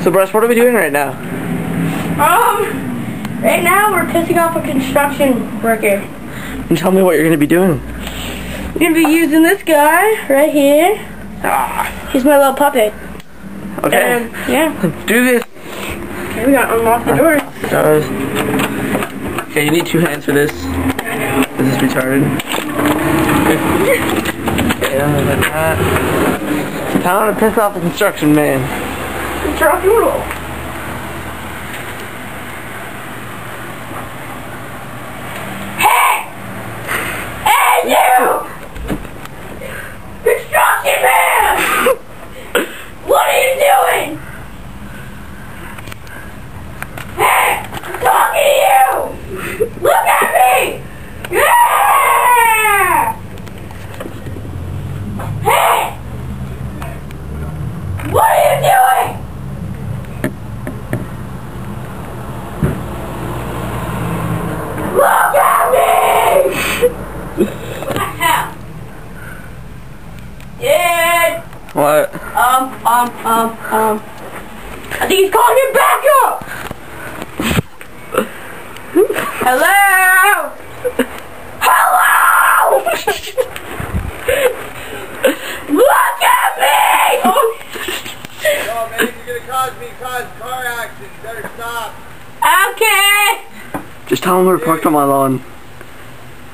So, Bruce, what are we doing right now? Right now we're pissing off a construction worker. And tell me what you're going to be doing. We're going to be using this guy right here. He's my little puppet. Okay. Yeah. Do this. Okay, we gotta unlock the door. Okay, you need 2 hands for this. This is retarded. Okay, like that. Time to piss off the construction man. It's rock and roll. Hey! Hey, you! Construction man! What are you doing? Hey! I'm talking to you! Look at me! Yeah! Hey! What are you doing? Look at me! What the hell? Dude! What? I think he's calling your backup! Hello? Hello! Look at me! Oh man, you're gonna cause car accident. You better stop. Okay! Just tell him we're parked on my lawn.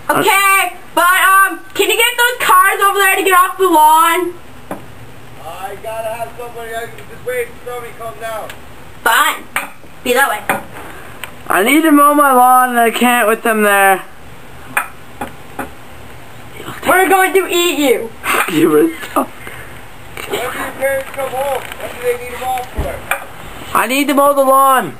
Okay, but can you get those cars over there to get off the lawn? I gotta have somebody. Just wait for somebody to come down. Fine. Be that way. I need to mow my lawn and I can't with them there. We're going to eat you. You were tough. When do your parents come home? What do they need them off for? I need to mow the lawn.